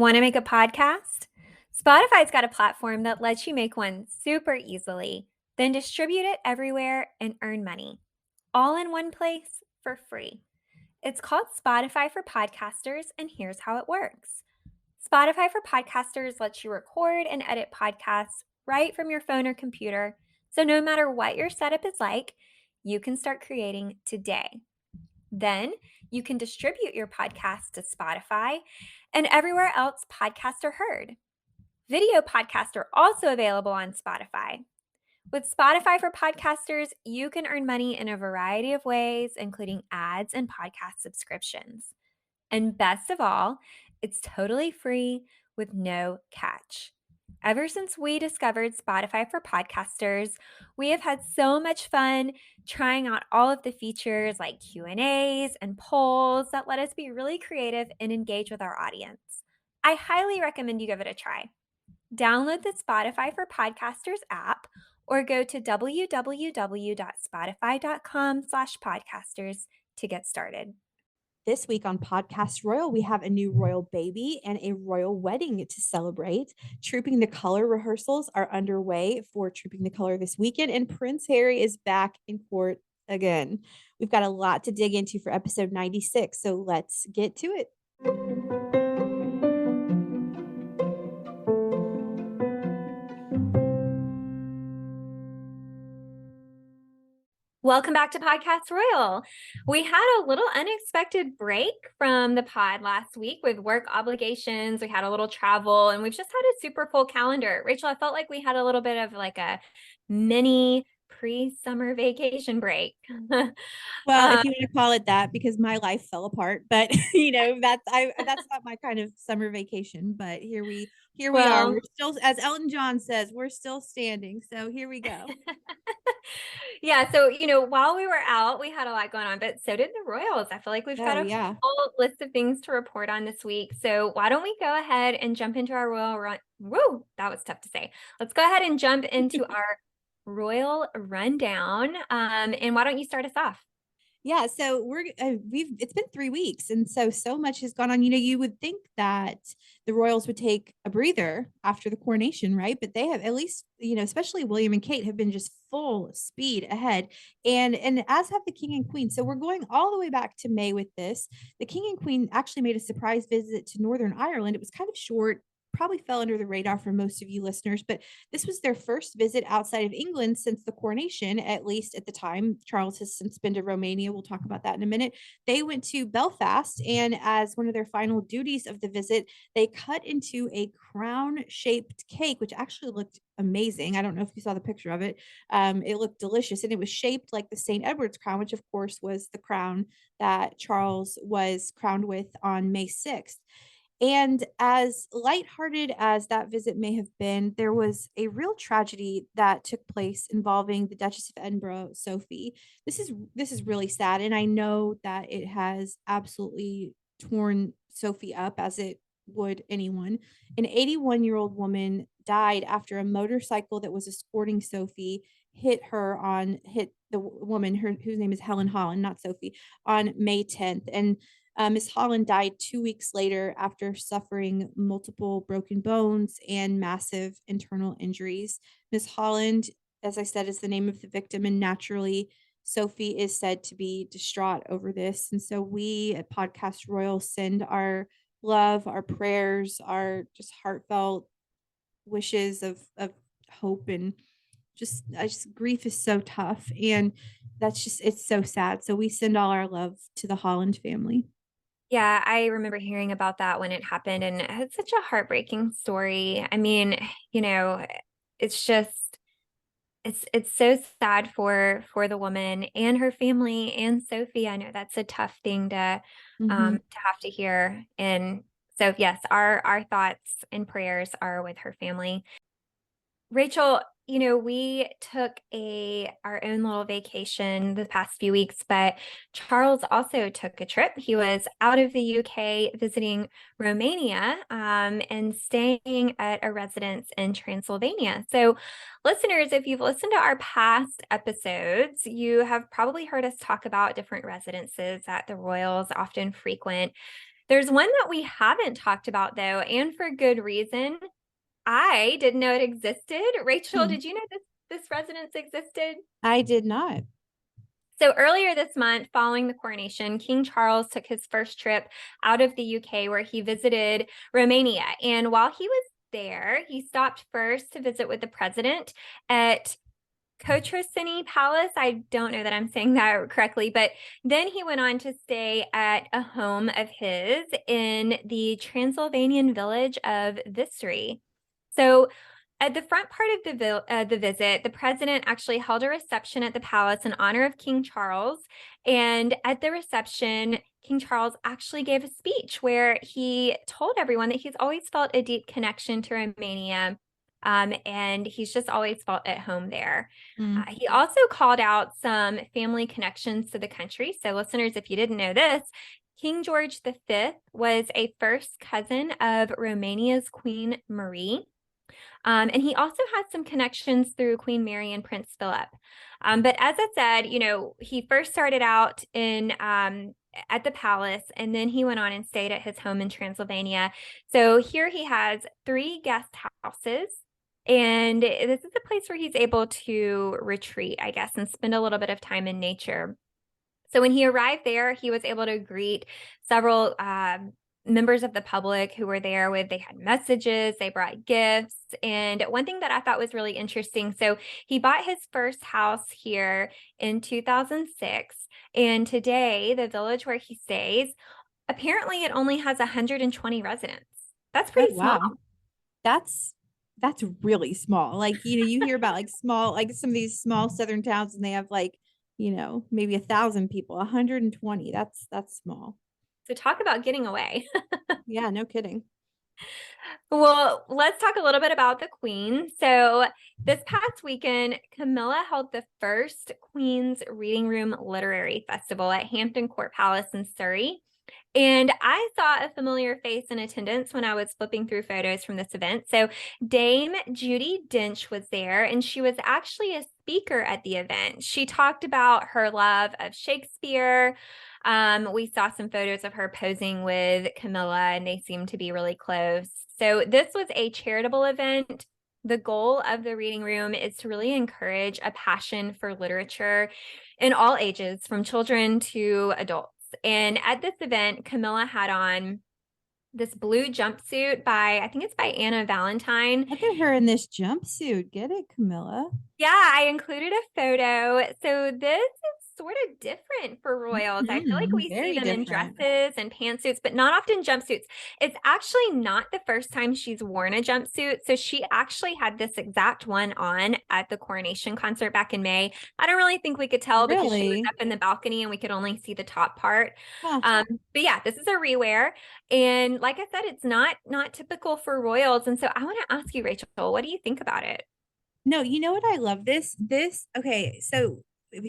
Want to make a podcast? Spotify's got a platform that lets you make one super easily, then distribute it everywhere and earn money, all in one place for free. It's called Spotify for Podcasters, and here's how it works. Spotify for Podcasters lets you record and edit podcasts right from your phone or computer, so no matter what your setup is like, you can start creating today. Then you can distribute your podcast to Spotify and everywhere else podcasts are heard. Video podcasts are also available on Spotify. With Spotify for Podcasters, you can earn money in a variety of ways, including ads and podcast subscriptions. And best of all, it's totally free with no catch. Ever since we discovered Spotify for Podcasters, we have had so much fun trying out all of the features like Q&As and polls that let us be really creative and engage with our audience. I highly recommend you give it a try. Download the Spotify for Podcasters app or go to www.spotify.com/podcasters to get started. This week on Podcast Royal, we have a new royal baby and a royal wedding to celebrate. Trooping the Color rehearsals are underway for Trooping the Color this weekend, and Prince Harry is back in court again. We've got a lot to dig into for episode 96, so let's get to it. Welcome back to Podcast Royal. We had a little unexpected break from the pod last week with work obligations. We had a little travel, and we've just had a super full calendar. Rachel, I felt like we had a little bit of like a mini pre-summer vacation break. Well, if you want to call it that, because my life fell apart, but that's not my kind of summer vacation. But here we are. We're still, as Elton John says, we're still standing. So here we go. Yeah, so while we were out, we had a lot going on, but so did the Royals. I feel like we've got a full list of things to report on this week. So why don't we go ahead and jump into our royal run? Whoa, that was tough to say. Let's go ahead and jump into our royal rundown. And why don't you start us off? Yeah, so it's been 3 weeks, and so much has gone on. You would think that the royals would take a breather after the coronation, right? But they have, at least, especially William and Kate, have been just full speed ahead, and as have the king and queen. So we're going all the way back to May with this. The king and queen actually made a surprise visit to Northern Ireland. It was kind of short, probably fell under the radar for most of you listeners, but this was their first visit outside of England since the coronation, at least at the time. Charles has since been to Romania. We'll talk about that in a minute. They went to Belfast, and as one of their final duties of the visit, they cut into a crown-shaped cake, which actually looked amazing. I don't know if you saw the picture of it. It looked delicious, and it was shaped like the St. Edward's crown, which of course was the crown that Charles was crowned with on May 6th. And as lighthearted as that visit may have been, there was a real tragedy that took place involving the Duchess of Edinburgh, Sophie. This is really sad, and I know that it has absolutely torn Sophie up, as it would anyone. An 81-year-old woman died after a motorcycle that was escorting Sophie hit the woman, whose name is Helen Holland, not Sophie, on May 10th. And Miss Holland died 2 weeks later after suffering multiple broken bones and massive internal injuries. Miss Holland, as I said, is the name of the victim, and naturally, Sophie is said to be distraught over this. And so we at Podcast Royal send our love, our prayers, our just heartfelt wishes of hope, and just grief is so tough, and it's so sad. So we send all our love to the Holland family. Yeah, I remember hearing about that when it happened, and it's such a heartbreaking story. I mean, it's just it's so sad for the woman and her family and Sophie. I know that's a tough thing to have to hear. And so yes, our thoughts and prayers are with her family. Rachel, we took our own little vacation the past few weeks, but Charles also took a trip. He was out of the UK visiting Romania, and staying at a residence in Transylvania. So listeners, if you've listened to our past episodes, you have probably heard us talk about different residences that the royals often frequent. There's one that we haven't talked about though, and for good reason. I didn't know it existed. Rachel, Hmm. did you know this residence existed? I did not. So earlier this month, following the coronation, King Charles took his first trip out of the UK where he visited Romania. And while he was there, he stopped first to visit with the president at Cotrocini Palace. I don't know that I'm saying that correctly, but then he went on to stay at a home of his in the Transylvanian village of Vissery. So at the front part of the visit, the president actually held a reception at the palace in honor of King Charles. And at the reception, King Charles actually gave a speech where he told everyone that he's always felt a deep connection to Romania, and he's just always felt at home there. Mm. He also called out some family connections to the country. So, listeners, if you didn't know this, King George V was a first cousin of Romania's Queen Marie. And he also has some connections through Queen Mary and Prince Philip. But as I said, he first started out in at the palace, and then he went on and stayed at his home in Transylvania. So here he has 3 guest houses. And this is a place where he's able to retreat, I guess, and spend a little bit of time in nature. So when he arrived there, he was able to greet several members of the public who were there they had messages, they brought gifts. And one thing that I thought was really interesting, so he bought his first house here in 2006. And today, the village where he stays, apparently it only has 120 residents. That's Oh pretty small. wow. That's that's really small. Like, you hear about like small, like some of these small southern towns and they have like, maybe 1,000 people, 120. That's small. So talk about getting away. Yeah, no kidding. Well, let's talk a little bit about the Queen. So, this past weekend, Camilla held the first Queen's Reading Room Literary Festival at Hampton Court Palace in Surrey. And I saw a familiar face in attendance when I was flipping through photos from this event. So, Dame Judi Dench was there, and she was actually a speaker at the event. She talked about her love of Shakespeare. We saw some photos of her posing with Camilla, and they seemed to be really close. So, this was a charitable event. The goal of the reading room is to really encourage a passion for literature in all ages, from children to adults. And at this event, Camilla had on this blue jumpsuit I think it's by Anna Valentine. Look at her in this jumpsuit. Get it, Camilla? Yeah, I included a photo. So this is sort of different for royals. I feel like we see Very them in different. dresses and pantsuits, but not often jumpsuits. It's actually not the first time she's worn a jumpsuit. So she actually had this exact one on at the coronation concert back in May. I don't really think we could tell because she was Really? up in the balcony and we could only see the top part. Huh. But yeah, this is a rewear. And like I said, it's not typical for royals. And so I want to ask you, Rachel, what do you think about it? No, you know what? I love this. Okay, so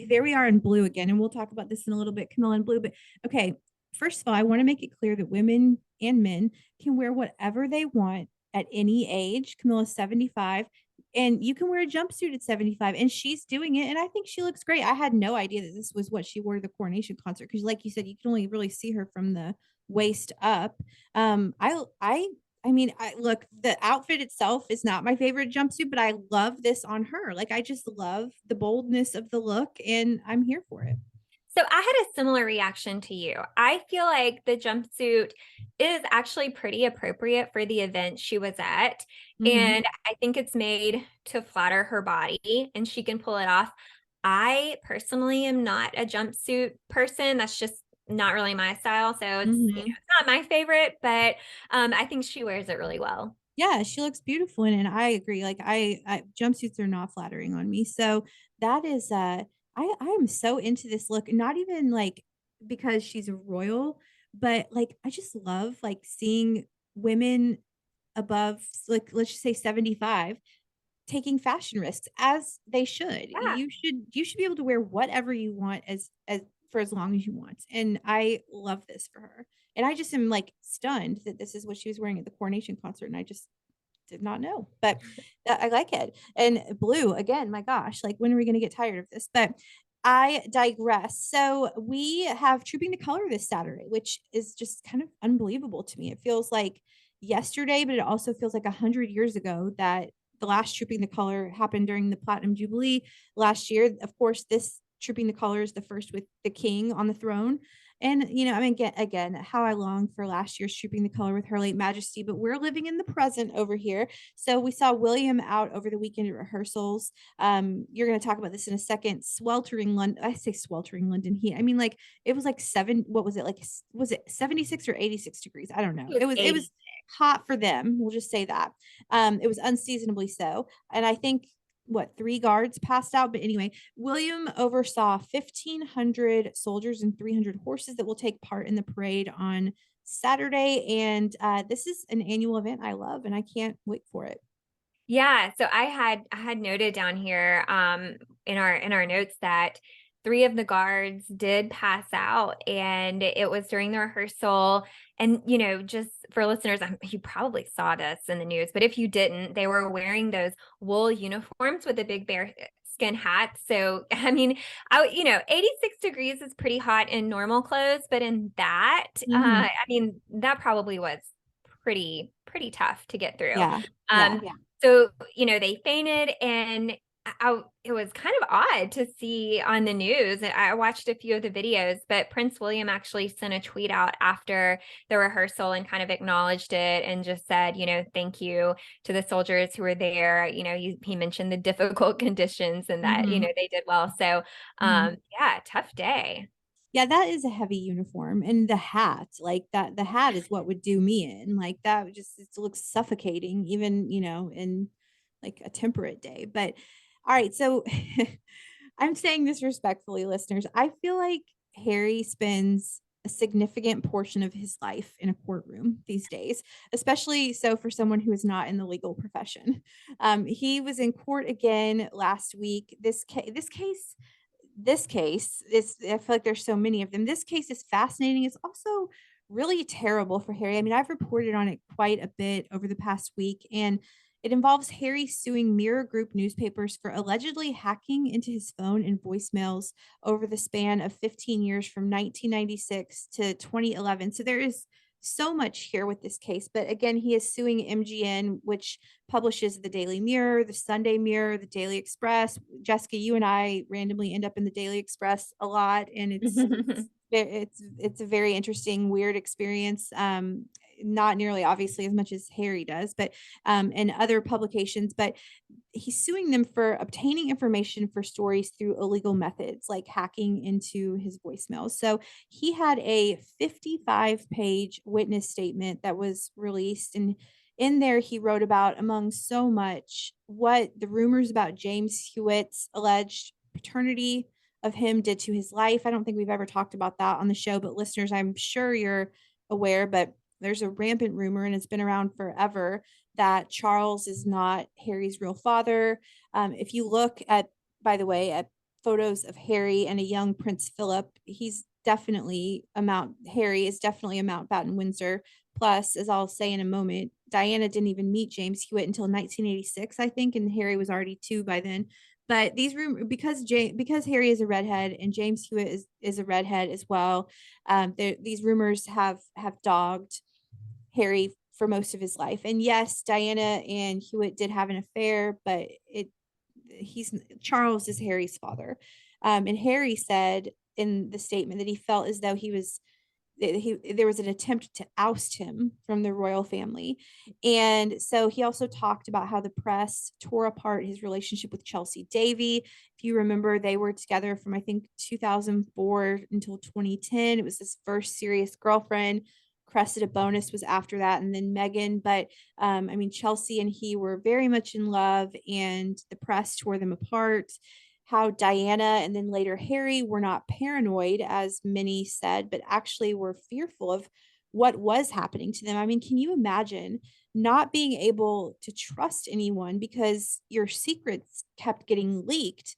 there we are in blue again, and we'll talk about this in a little bit, Camilla in blue. But okay, first of all, I want to make it clear that women and men can wear whatever they want at any age. Camilla's 75, and you can wear a jumpsuit at 75, and she's doing it, and I think she looks great. I had no idea that this was what she wore to the coronation concert because, like you said, you can only really see her from the waist up. I mean, I look, the outfit itself is not my favorite jumpsuit, but I love this on her. Like, I just love the boldness of the look, and I'm here for it. So I had a similar reaction to you. I feel like the jumpsuit is actually pretty appropriate for the event she was at. Mm-hmm. And I think it's made to flatter her body and she can pull it off. I personally am not a jumpsuit person. That's just not really my style. So it's Mm-hmm. not my favorite, but I think she wears it really well. Yeah, she looks beautiful in it. And I agree. Like, I jumpsuits are not flattering on me. So that is I am so into this look, not even like because she's a royal, but like I just love like seeing women above, like, let's just say 75 taking fashion risks as they should. Yeah. You should be able to wear whatever you want as for as long as you want. And I love this for her. And I just am like stunned that this is what she was wearing at the coronation concert, and I just did not know. But I like it. And blue again, my gosh, like when are we going to get tired of this? But I digress. So we have Trooping the Color this Saturday, which is just kind of unbelievable to me. It feels like yesterday, but it also feels like 100 years ago that the last Trooping the Color happened during the Platinum Jubilee last year. Of course, this Trooping the Color is the first with the king on the throne. And, I mean, again, how I long for last year's Trooping the Color with Her Late Majesty, but we're living in the present over here. So we saw William out over the weekend at rehearsals. You're going to talk about this in a second. Sweltering London. I say sweltering London heat. I mean, like it was like what was it like? Was it 76 or 86 degrees? I don't know. It was It was 80. hot for them. We'll just say that. It was unseasonably so. And I think what, 3 guards passed out. But anyway, William oversaw 1,500 soldiers and 300 horses that will take part in the parade on Saturday. And this is an annual event I love, and I can't wait for it. Yeah, so I had noted down here in our notes that three of the guards did pass out, and it was during the rehearsal. And just for listeners, you probably saw this in the news, but if you didn't, they were wearing those wool uniforms with the big bear skin hats. So I mean, 86 degrees is pretty hot in normal clothes, but in that, Mhm. I mean, that probably was pretty tough to get through. Yeah. Yeah. Um, so, they fainted, and it was kind of odd to see on the news. I watched a few of the videos, but Prince William actually sent a tweet out after the rehearsal and kind of acknowledged it and just said, thank you to the soldiers who were there. He mentioned the difficult conditions and that, Mhm. they did well. So, Mhm. yeah, tough day. Yeah, that is a heavy uniform. And the hat, like that, the hat is what would do me in. Like that would just, it looks suffocating, even, in like a temperate day. But all right. So I'm saying this respectfully, listeners. I feel like Harry spends a significant portion of his life in a courtroom these days, especially so for someone who is not in the legal profession. He was in court again last week. This case is, I feel like there's so many of them. This case is fascinating. It's also really terrible for Harry. I mean, I've reported on it quite a bit over the past week, and it involves Harry suing Mirror Group newspapers for allegedly hacking into his phone and voicemails over the span of 15 years from 1996 to 2011. So there is so much here with this case. But again, he is suing MGN, which publishes the Daily Mirror, the Sunday Mirror, the Daily Express. Jessica, you and I randomly end up in the Daily Express a lot, and it's a very interesting, weird experience. Not nearly obviously as much as Harry does, but and other publications. But he's suing them for obtaining information for stories through illegal methods like hacking into his voicemails. So he had a 55-page witness statement that was released, and in there he wrote about, among so much, what the rumors about James Hewitt's alleged paternity of him did to his life. I don't think we've ever talked about that on the show, but listeners, I'm sure you're aware, but there's a rampant rumor, and it's been around forever, that Charles is not Harry's real father. If you look at, by the way, at photos of Harry and a young Prince Philip, Harry is definitely a Mountbatten Windsor. Plus, as I'll say in a moment, Diana didn't even meet James Hewitt until 1986, I think, and Harry was already 2 by then. But these rumors, because Harry is a redhead and James Hewitt is a redhead as well, these rumors have dogged Harry for most of his life. And yes, Diana and Hewitt did have an affair, but he's Charles is Harry's father. And Harry said in the statement that he felt as though there was an attempt to oust him from the royal family. And so he also talked about how the press tore apart his relationship with Chelsea Davy. If you remember, they were together from, I think, 2004 until 2010. It was his first serious girlfriend. Cressida Bonus was after that, and then Megan. But I mean, Chelsea and he were very much in love, and the press tore them apart. How Diana and then later Harry were not paranoid, as many said, but actually were fearful of what was happening to them. I mean, can you imagine not being able to trust anyone because your secrets kept getting leaked?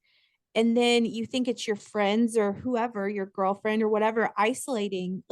And then you think it's your friends or whoever, your girlfriend or whatever, isolating,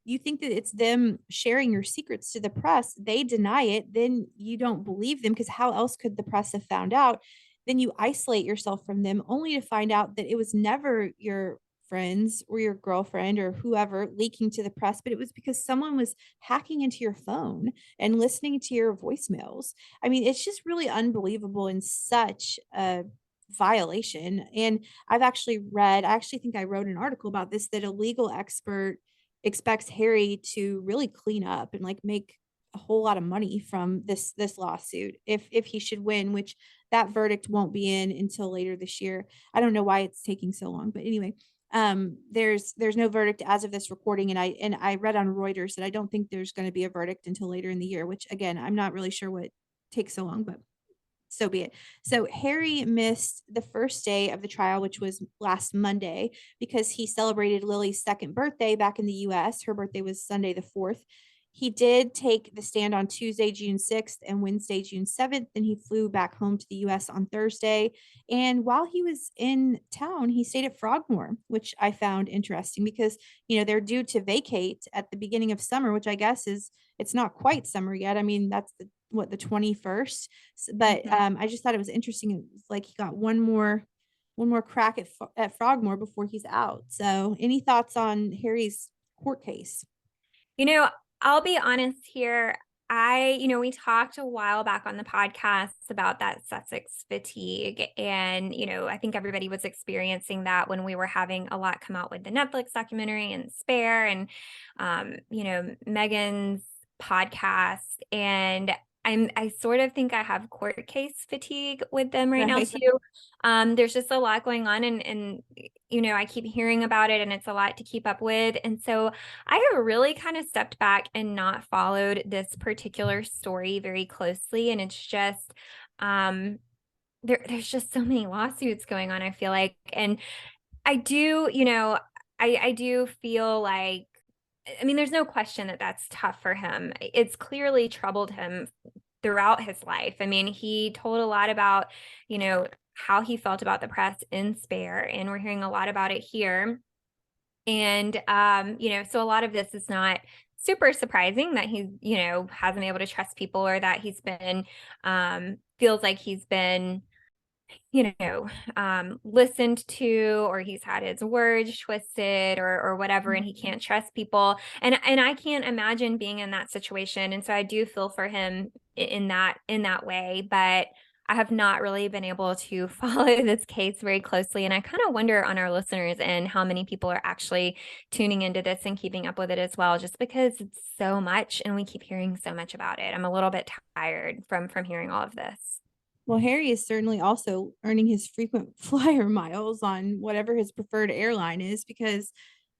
you think that it's them sharing your secrets to the press. They deny it, then you don't believe them, because how else could the press have found out? then you isolate yourself from them only to find out that it was never your friends or your girlfriend or whoever leaking to the press, but it was because someone was hacking into your phone and listening to your voicemails. I mean, it's just really unbelievable and such a violation. And I actually think I wrote an article about this, that a legal expert expects Harry to really clean up and like make a whole lot of money from this lawsuit if he should win, which that verdict won't be in until later this year. I don't know why it's taking so long, but anyway, there's no verdict as of this recording, and I read on Reuters that I don't think there's going to be a verdict until later in the year, which again, I'm not really sure what takes so long, but so be it. So Harry missed the first day of the trial, which was last Monday, because he celebrated Lily's second birthday back in the US. Her birthday was Sunday the 4th. He did take the stand on Tuesday, June 6th and Wednesday, June 7th. Then he flew back home to the US on Thursday. And while he was in town, he stayed at Frogmore, which I found interesting because, they're due to vacate at the beginning of summer, which I guess it's not quite summer yet. I mean, that's the 21st. But I just thought it was interesting. It was like he got one more crack at Frogmore before he's out. So, any thoughts on Harry's court case? You know, I'll be honest here. We talked a while back on the podcast about that Sussex fatigue. And, I think everybody was experiencing that when we were having a lot come out with the Netflix documentary and Spare and, Megan's podcast. And I sort of think I have court case fatigue with them right now Right. too. There's just a lot going on and I keep hearing about it and it's a lot to keep up with. And so I have really kind of stepped back and not followed this particular story very closely. And it's just, there's just so many lawsuits going on, I feel like. And I do, I do feel like, I mean, there's no question that that's tough for him. It's clearly troubled him throughout his life. I mean, he told a lot about, how he felt about the press in Spare, and we're hearing a lot about it here. And, so a lot of this is not super surprising that he, hasn't been able to trust people, or that he's been, feels like he's been, listened to, or he's had his words twisted or whatever, and he can't trust people. And I can't imagine being in that situation. And so I do feel for him in that way, but I have not really been able to follow this case very closely. And I kind of wonder on our listeners and how many people are actually tuning into this and keeping up with it as well, just because it's so much and we keep hearing so much about it. I'm a little bit tired from hearing all of this. Well, Harry is certainly also earning his frequent flyer miles on whatever his preferred airline is, because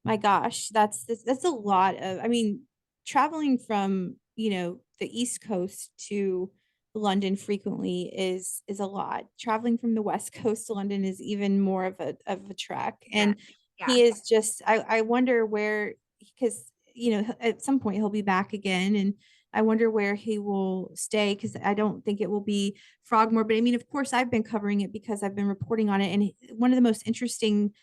my gosh, that's a lot of, I mean, traveling from, the East Coast to London frequently is a lot. Traveling from the West Coast to London is even more of a trek. Yeah. And Yeah. he is just, I wonder where, because, at some point he'll be back again, and I wonder where he will stay, because I don't think it will be Frogmore. But I mean, of course, I've been covering it because I've been reporting on it. And one of the most interesting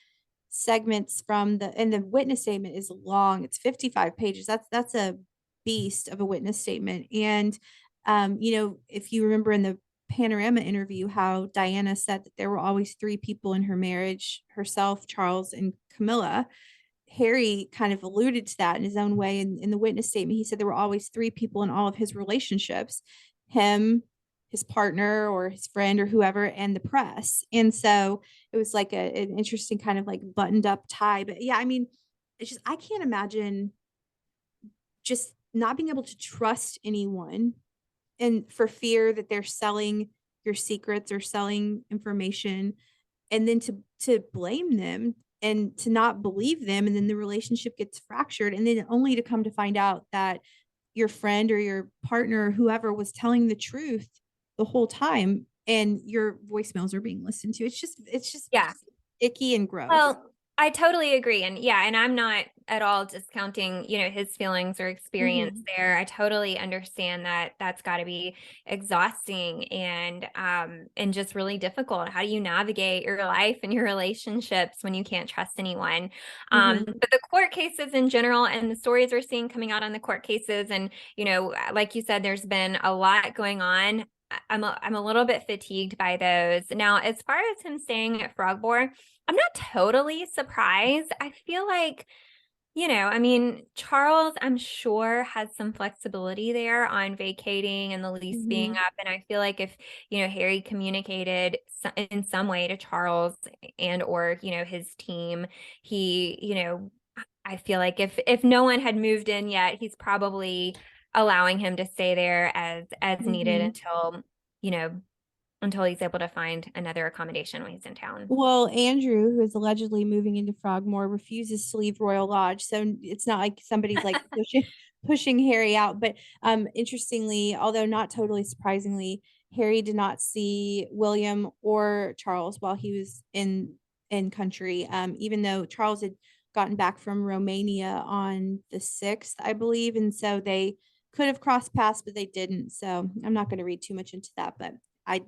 segments and the witness statement is long. It's 55 pages. That's a beast of a witness statement. And if you remember in the Panorama interview, how Diana said that there were always three people in her marriage: herself, Charles, and Camilla. Harry kind of alluded to that in his own way in the witness statement. He said there were always three people in all of his relationships: him, his partner or his friend or whoever, and the press. And so it was like an interesting kind of like buttoned up tie. But yeah, I mean, it's just, I can't imagine just not being able to trust anyone, and for fear that they're selling your secrets or selling information, and then to blame them and to not believe them, and then the relationship gets fractured, and then only to come to find out that your friend or your partner or whoever was telling the truth the whole time, and your voicemails are being listened to. It's just Yeah. icky and gross. Well, I totally agree. And yeah, and I'm not at all discounting, his feelings or experience Mhm. there. I totally understand that that's got to be exhausting and just really difficult. How do you navigate your life and your relationships when you can't trust anyone? Mhm. But the court cases in general and the stories we're seeing coming out on the court cases, and like you said, there's been a lot going on. I'm a little bit fatigued by those. Now, as far as him staying at Frogmore, I'm not totally surprised. I feel like, I mean, Charles, I'm sure, has some flexibility there on vacating and the lease being Mhm. up. And I feel like if, Harry communicated in some way to Charles and or, his team, he, I feel like if no one had moved in yet, he's probably allowing him to stay there as needed Mhm. you know, until he's able to find another accommodation when he's in town. Well, Andrew, who is allegedly moving into Frogmore, refuses to leave Royal Lodge. So it's not like somebody's like pushing Harry out. But interestingly, although not totally surprisingly, Harry did not see William or Charles while he was in country. Even though Charles had gotten back from Romania on the 6th, I believe, and so they could have crossed paths, but they didn't. So I'm not going to read too much into that. But I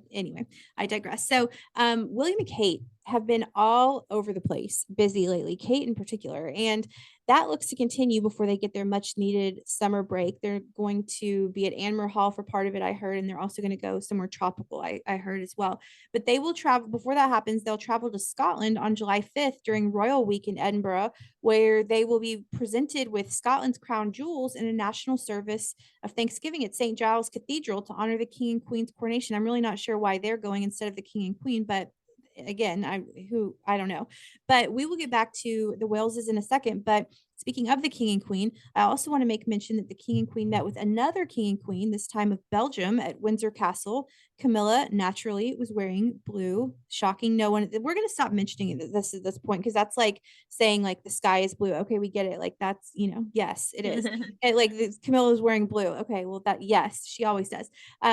digress. So William and Kate have been all over the place, busy lately, Kate in particular. And that looks to continue before they get their much needed summer break. They're going to be at Anmer Hall for part of it, I heard, and they're also going to go somewhere tropical, I heard as well. But they will travel, before that happens, they'll travel to Scotland on July 5th during Royal Week in Edinburgh, where they will be presented with Scotland's crown jewels in a national service of Thanksgiving at St. Giles Cathedral to honor the King and Queen's coronation. I'm really not sure why they're going instead of the King and Queen, but again, I don't know. But we will get back to the Waleses in a second. But speaking of the King and Queen, I also want to make mention that the King and Queen met with another King and Queen, this time of Belgium at Windsor Castle. Camilla naturally was wearing blue, shocking no one. We're going to stop mentioning it at this point because that's like saying like the sky is blue. Okay, we get it. Like that's, yes, it is. Like Camilla is wearing blue. Okay, well yes, she always does.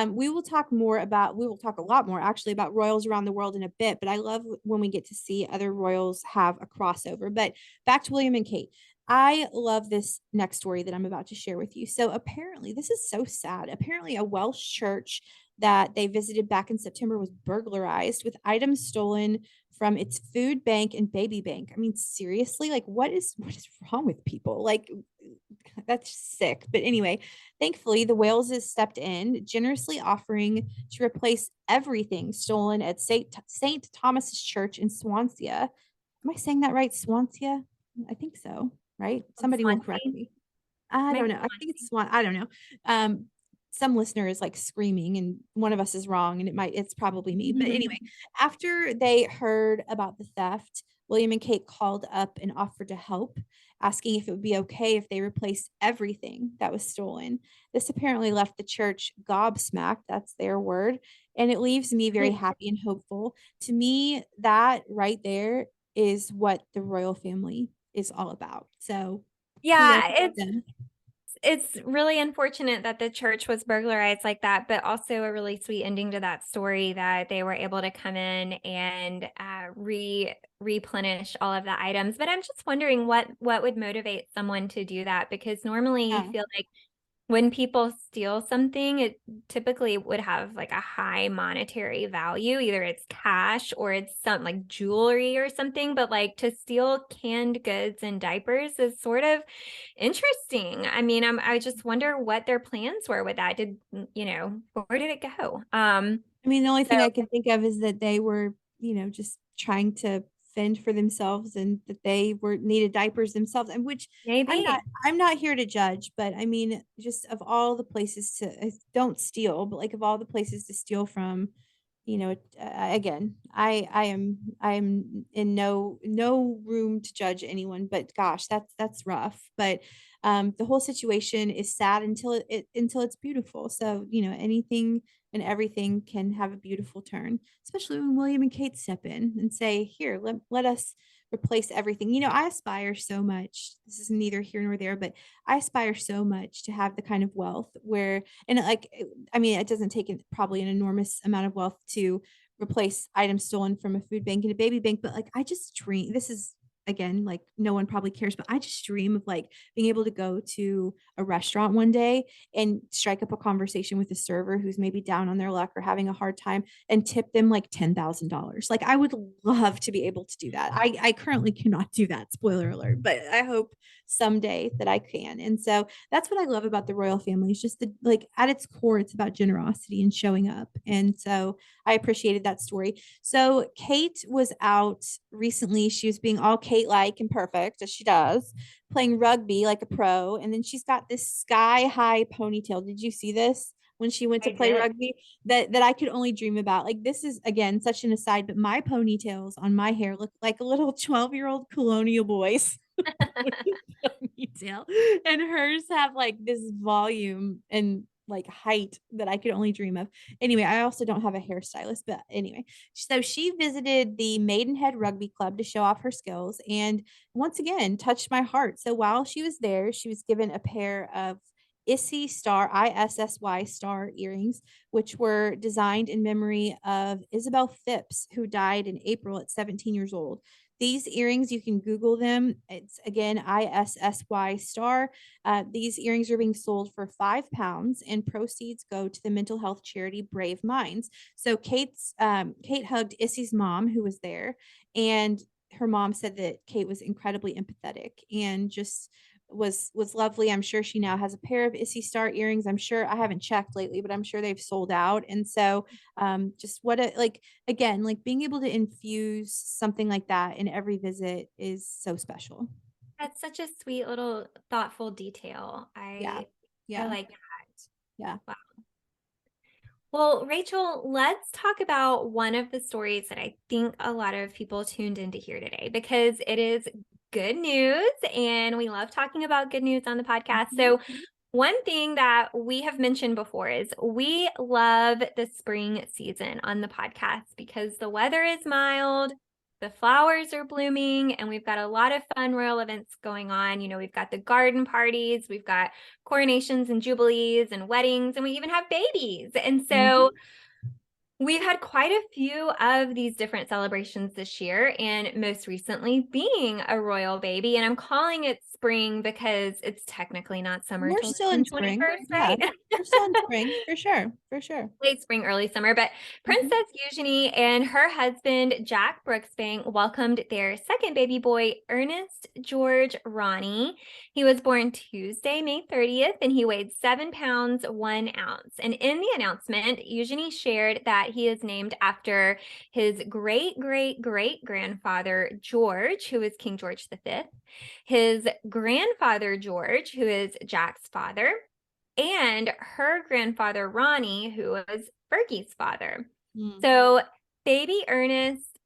We will talk a lot more actually about royals around the world in a bit, but I love when we get to see other royals have a crossover. But back to William and Kate. I love this next story that I'm about to share with you. So apparently, this is so sad. Apparently, a Welsh church that they visited back in September was burglarized with items stolen from its food bank and baby bank. I mean, seriously, like what is wrong with people? Like that's sick. But anyway, thankfully, the Waleses stepped in, generously offering to replace everything stolen at Saint Thomas's Church in Swansea. Am I saying that right? Swansea? I think so, right? Somebody will correct Swansea? me. I Might don't be know. I think it's Swansea. Swan. I don't know. Some listener is like screaming, and one of us is wrong, and it's probably me. But anyway, after they heard about the theft, William and Kate called up and offered to help, asking if it would be okay if they replaced everything that was stolen. This apparently left the church gobsmacked. That's their word. And it leaves me very happy and hopeful. To me, that right there is what the royal family is all about. So kudos Yeah, to it's them. it's really unfortunate that the church was burglarized like that, but also a really sweet ending to that story that they were able to come in and replenish all of the items. But I'm just wondering what would motivate someone to do that, because normally you Yeah. feel like when people steal something, it typically would have like a high monetary value. Either it's cash or it's some like jewelry or something. But like to steal canned goods and diapers is sort of interesting. I mean, I just wonder what their plans were with that. Where did it go? I mean, the only So thing I can think of is that they were, just trying to fend for themselves and that they were needed diapers themselves. And which I'm not maybe. I'm not here to judge, but I mean, just of all the places to don't steal, but like of all the places to steal from, again, I am in no room to judge anyone, but gosh, that's rough. But the whole situation is sad until it's beautiful. So, anything and everything can have a beautiful turn, especially when William and Kate step in and say, here, let us replace everything. I aspire so much. This is neither here nor there, but I aspire so much to have the kind of wealth where, and like, I mean, it doesn't take probably an enormous amount of wealth to replace items stolen from a food bank and a baby bank, but like, I just dream, this is again, like no one probably cares, but I just dream of like being able to go to a restaurant one day and strike up a conversation with a server who's maybe down on their luck or having a hard time and tip them like $10,000. Like I would love to be able to do that. I currently cannot do that, spoiler alert, but I hope someday that I can. And so that's what I love about the royal family. It's just the, like at its core, it's about generosity and showing up. And so I appreciated that story. So Kate was out recently. She was being all Kate like and perfect as she does, playing rugby like a pro. And then she's got this sky high ponytail. Did you see this? When she went to I play did. rugby, that I could only dream about. Like this is again such an aside, but my ponytails on my hair look like a little 12-year-old colonial boys ponytail, and hers have like this volume and like height that I could only dream of. Anyway, I also don't have a hairstylist, but anyway, so she visited the Maidenhead Rugby Club to show off her skills and once again touched my heart. So while she was there, she was given a pair of ISSY star earrings, which were designed in memory of Isabel Phipps, who died in April at 17 years old. These earrings, you can Google them. It's again ISSY star. These earrings are being sold for £5, and proceeds go to the mental health charity Brave Minds. So Kate hugged Issy's mom, who was there, and her mom said that Kate was incredibly empathetic and just was lovely. I'm sure she now has a pair of Issy Star earrings. I'm sure I haven't checked lately, but I'm sure they've sold out. And so just what a like again, like being able to infuse something like that in every visit is so special. That's such a sweet little thoughtful detail. Yeah. I Yeah. like that. Yeah. Wow. Well, Rachel, let's talk about one of the stories that I think a lot of people tuned in to hear today because it is good news and we love talking about good news on the podcast. So, Mhm. one thing that we have mentioned before is we love the spring season on the podcast because the weather is mild, the flowers are blooming, and we've got a lot of fun royal events going on. You know, we've got the garden parties, we've got coronations and jubilees and weddings, and we even have babies. And so Mhm. we've had quite a few of these different celebrations this year, and most recently being a royal baby. And I'm calling it spring because it's technically not summer We're till still June in spring. 21st, Yeah. right? We're still in spring for sure. For sure. Late spring, early summer. But Mhm. Princess Eugenie and her husband, Jack Brooksbank, welcomed their second baby boy, Ernest George Ronnie. He was born Tuesday, May 30th, and he weighed 7 pounds, 1 ounce. And in the announcement, Eugenie shared that he is named after his great, great, great grandfather, George, who is King George V, his grandfather, George, who is Jack's father, and her grandfather, Ronnie, who was Fergie's father. Mm. So baby Ernest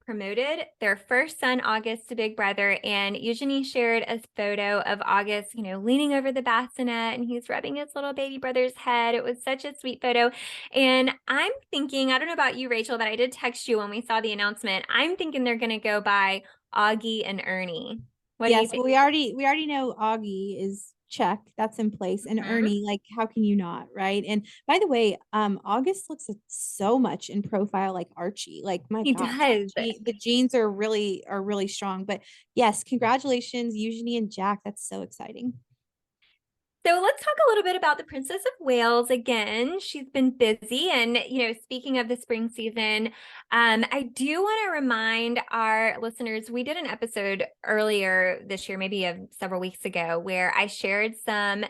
promoted their first son, August, to Big Brother, and Eugenie shared a photo of August, you know, leaning over the bassinet and he's rubbing his little baby brother's head. It was such a sweet photo. And I'm thinking, I don't know about you, Rachel, but I did text you when we saw the announcement. I'm thinking they're going to go by Augie and Ernie. What do you Yes, think? well, we already know Augie is check. That's in place. And Mhm. Ernie, like, how can you not, right? And by the way, August looks so much in profile like Archie. Like, my He gosh, does. the genes are really strong. But yes, congratulations, Eugenie and Jack. That's so exciting. So let's talk a little bit about the Princess of Wales again. She's been busy. And, you know, speaking of the spring season, I do want to remind our listeners, we did an episode earlier this year, maybe several weeks ago, where I shared some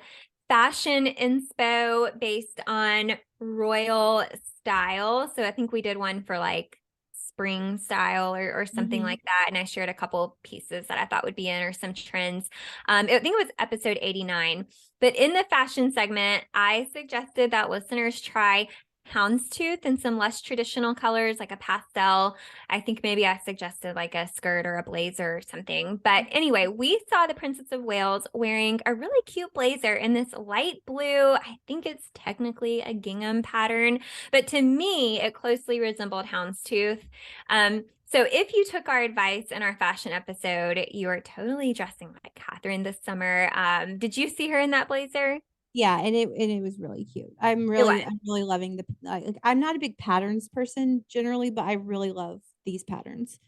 fashion inspo based on royal style. So I think we did one for like spring style or something Mhm. like that. And I shared a couple pieces that I thought would be in or some trends. I think it was episode 89. But in the fashion segment, I suggested that listeners try houndstooth and some less traditional colors like a pastel. I think maybe I suggested like a skirt or a blazer or something. But anyway, we saw the Princess of Wales wearing a really cute blazer in this light blue. I think it's technically a gingham pattern, but to me, it closely resembled houndstooth. So if you took our advice in our fashion episode, you are totally dressing like Catherine this summer. Did you see her in that blazer? Yeah, and it was really cute. I'm It really was. I'm really loving I'm not a big patterns person generally, but I really love these patterns.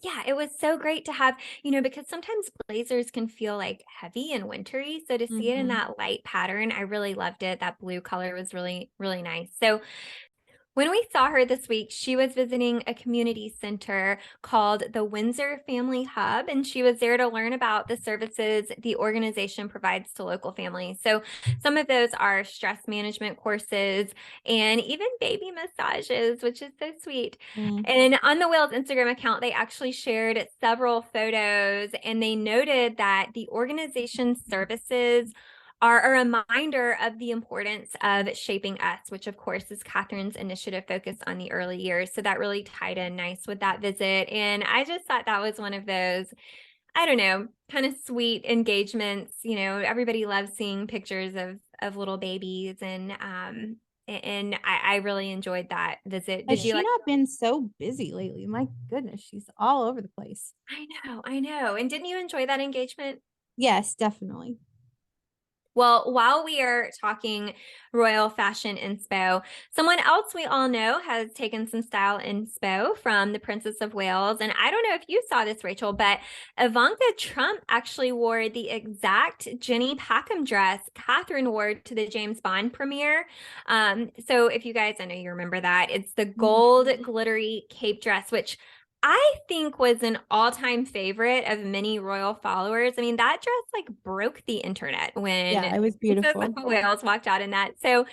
Yeah, it was so great to have, because sometimes blazers can feel like heavy and wintry. So to see it in Mhm. that light pattern, I really loved it. That blue color was really, really nice. So when we saw her this week, she was visiting a community center called the Windsor Family Hub, and she was there to learn about the services the organization provides to local families. So, some of those are stress management courses and even baby massages, which is so sweet. Mm. And on the Wales Instagram account, they actually shared several photos and they noted that the organization's services are a reminder of the importance of shaping us, which of course is Catherine's initiative focused on the early years. So that really tied in nice with that visit. And I just thought that was one of those, I don't know, kind of sweet engagements. Everybody loves seeing pictures of little babies and I really enjoyed that visit. Has Did you she like? not been so busy lately? My goodness, she's all over the place. I know. And didn't you enjoy that engagement? Yes, definitely. Well, while we are talking royal fashion inspo, someone else we all know has taken some style inspo from the Princess of Wales. And I don't know if you saw this, Rachel, but Ivanka Trump actually wore the exact Jenny Packham dress Catherine wore to the James Bond premiere. So if you guys, I know you remember that, it's the gold glittery cape dress, which I think was an all-time favorite of many royal followers. I mean, that dress like broke the internet Yeah, when it was Princess beautiful. of Wales walked out in that. So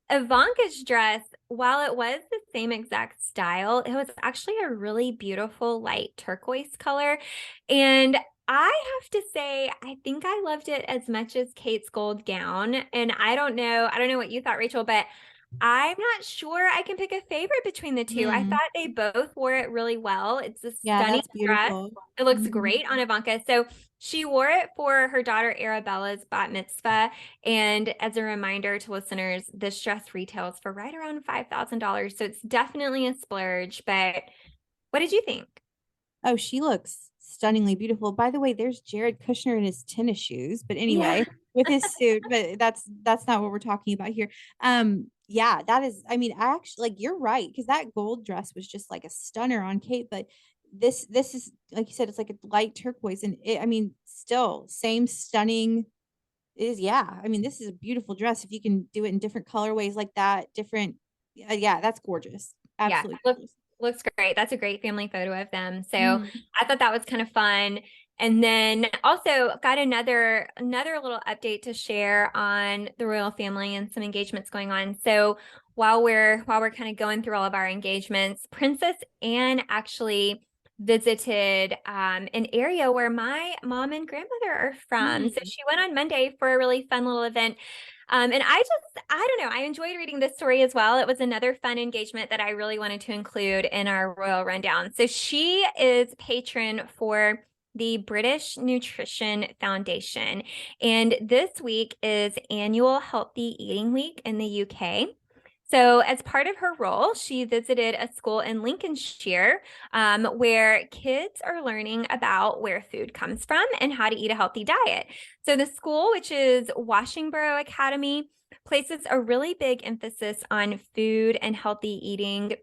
Ivanka's dress, while it was the same exact style, it was actually a really beautiful light turquoise color. And I have to say, I think I loved it as much as Kate's gold gown. And I don't know what you thought, Rachel, but I'm not sure I can pick a favorite between the two. I Mm. thought they both wore it really well. It's a Yeah, stunning that's dress. beautiful. It looks Mhm. great on Ivanka. So she wore it for her daughter Arabella's bat mitzvah. And as a reminder to listeners, this dress retails for right around $5,000. So it's definitely a splurge. But what did you think? Oh, she looks stunningly beautiful. By the way, there's Jared Kushner in his tennis shoes, but Yeah. anyway, with his suit, but that's not what we're talking about here. Yeah, that is, I mean, I actually like you're right, because that gold dress was just like a stunner on Kate, but this is like you said, it's like a light turquoise, and I mean, still same stunning is yeah. I mean, this is a beautiful dress. If you can do it in different colorways like that, different, yeah, that's gorgeous. Yeah, Absolutely gorgeous. looks great. That's a great family photo of them. So Mhm. I thought that was kind of fun. And then also got another little update to share on the royal family and some engagements going on. So while we're kind of going through all of our engagements, Princess Anne actually visited an area where my mom and grandmother are from. So Mm. she went on Monday for a really fun little event. And I don't know, I enjoyed reading this story as well. It was another fun engagement that I really wanted to include in our royal rundown. So she is patron for the British Nutrition Foundation. And this week is annual Healthy Eating Week in the UK. So, as part of her role, she visited a school in Lincolnshire where kids are learning about where food comes from and how to eat a healthy diet. So, the school, which is Washingborough Academy, places a really big emphasis on food and healthy eating.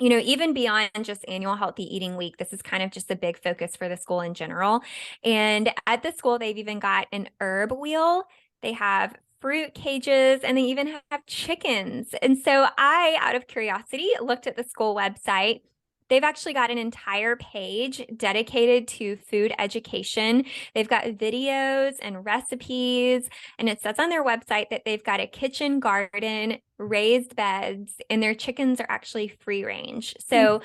Even beyond just annual healthy eating week, this is kind of just a big focus for the school in general. And at the school, they've even got an herb wheel. They have fruit cages and they even have chickens. And so I, out of curiosity, looked at the school website. They've actually got an entire page dedicated to food education. They've got videos and recipes, and it says on their website that they've got a kitchen garden, raised beds, and their chickens are actually free range. So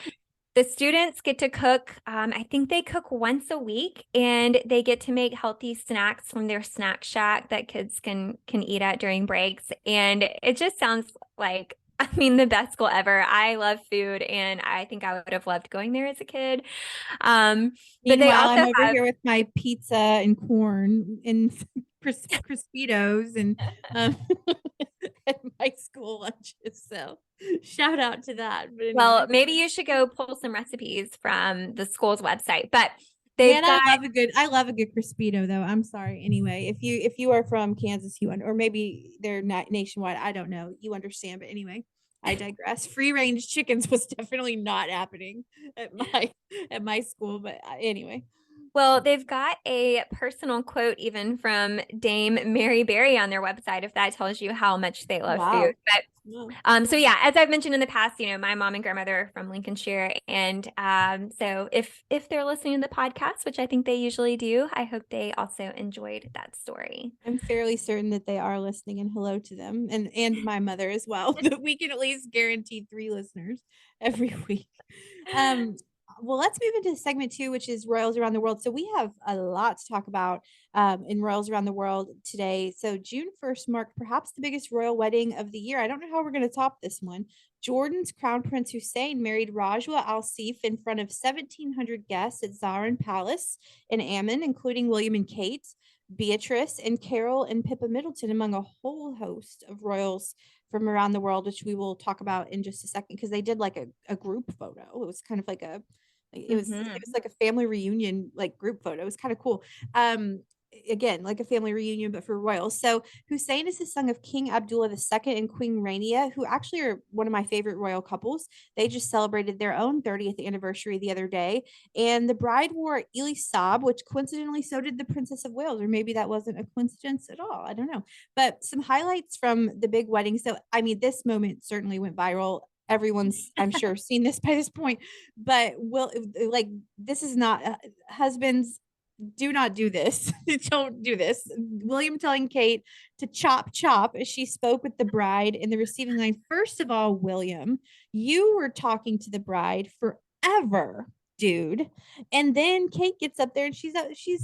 the students get to cook. I think they cook once a week, and they get to make healthy snacks from their snack shack that kids can eat at during breaks. And it just sounds like, I mean, the best school ever. I love food, and I think I would have loved going there as a kid. Um, but they Meanwhile, also I'm over have here with my pizza and corn and Crispitos um, at my school lunches. So shout out to that. But well, anyway, maybe you should go pull some recipes from the school's website. But they've man, got I love a good Crispito though. I'm sorry. Anyway, if you are from Kansas, or maybe they're not nationwide. I don't know. You understand, but anyway. I digress. Free range chickens was definitely not happening at my school, but anyway. Well, they've got a personal quote even from Dame Mary Berry on their website, if that tells you how much they love food. Wow. But Yeah. so yeah, as I've mentioned in the past, my mom and grandmother are from Lincolnshire, and so if they're listening to the podcast, which I think they usually do, I hope they also enjoyed that story. I'm fairly certain that they are listening, and hello to them and my mother as well. That we can at least guarantee 3 listeners every week. Um, well, let's move into segment 2, which is Royals Around the World. So we have a lot to talk about in Royals Around the World today. So June 1st marked perhaps the biggest royal wedding of the year. I don't know how we're going to top this one. Jordan's Crown Prince Hussein married Rajwa Al Seif in front of 1,700 guests at Zarin Palace in Amman, including William and Kate, Beatrice, and Carol and Pippa Middleton, among a whole host of royals from around the world, which we will talk about in just a second, because they did like a group photo. It was kind of like it was like a family reunion, like group photo. It was kind of cool. Again, like a family reunion, but for royals. So Hussein is the son of King Abdullah II and Queen Rania, who actually are one of my favorite royal couples. They just celebrated their own 30th anniversary the other day. And the bride wore Elisabeth, which coincidentally so did the Princess of Wales, or maybe that wasn't a coincidence at all. I don't know. But some highlights from the big wedding. So, I mean, this moment certainly went viral. Everyone's, I'm sure, seen this by this point. But this is not husbands, do not do this. Don't do this. William telling Kate to chop chop as she spoke with the bride in the receiving line. First of all, William, you were talking to the bride forever, dude. And then Kate gets up there and she's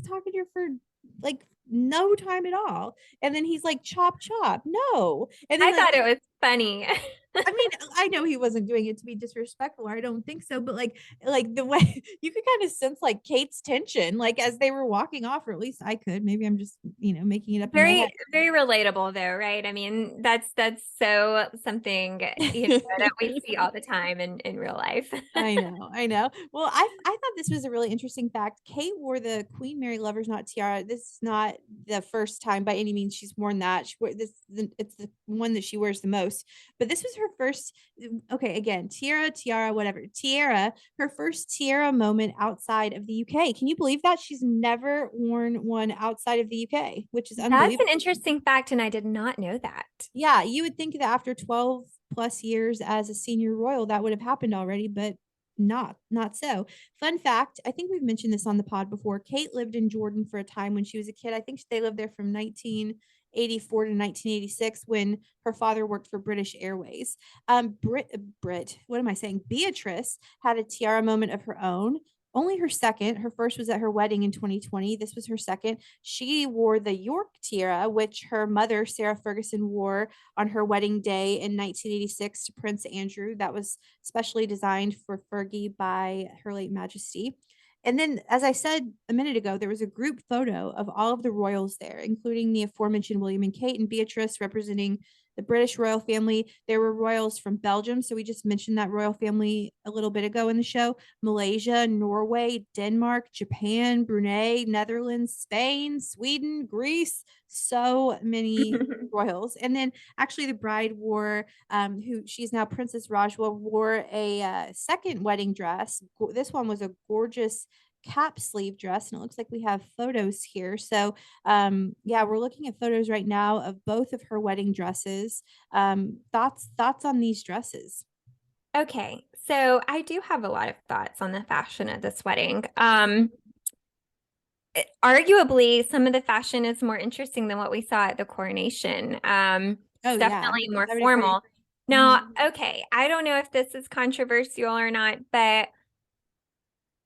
talking to her for like no time at all. And then he's like, chop chop. No. And then I thought it was funny. I mean, I know he wasn't doing it to be disrespectful, or I don't think so, but like the way you could kind of sense like Kate's tension, like as they were walking off, or at least I could. Maybe I'm just, making it up in my head. Very, very relatable though, right? I mean, that's so something, that we see all the time in real life. I know, I know. Well, I thought this was a really interesting fact. Kate wore the Queen Mary Lover's Knot tiara. This is not the first time by any means she's worn that. It's the one that she wears the most. But this was her first. Okay, again, tiara, whatever. Tiara, her first tiara moment outside of the UK. Can you believe that she's never worn one outside of the UK, which is That's unbelievable. an interesting fact, and I did not know that. Yeah, you would think that after 12 plus years as a senior royal, that would have happened already, but not so. Fun fact, I think we've mentioned this on the pod before. Kate lived in Jordan for a time when she was a kid. I think they lived there from 1984 to 1986 when her father worked for British Airways. What am I saying? Beatrice had a tiara moment of her own. Only her second. Her first was at her wedding in 2020. This was her second. She wore the York tiara, which her mother, Sarah Ferguson, wore on her wedding day in 1986 to Prince Andrew. That was specially designed for Fergie by Her Late Majesty. And then, as I said a minute ago, there was a group photo of all of the royals there, including the aforementioned William and Kate and Beatrice representing the British royal family. There were royals from Belgium. So we just mentioned that royal family a little bit ago in the show. Malaysia, Norway, Denmark, Japan, Brunei, Netherlands, Spain, Sweden, Greece. So many royals. And then actually the bride wore, who she's now Princess Rajwa, wore a second wedding dress. This one was a gorgeous cap sleeve dress, and it looks like we have photos here. So yeah, we're looking at photos right now of both of her wedding dresses. Thoughts on these dresses? Okay, so I do have a lot of thoughts on the fashion of this wedding. Arguably, some of the fashion is more interesting than what we saw at the coronation. Oh It's yeah, definitely more I would agree. formal. Now, okay, I don't know if this is controversial or not, but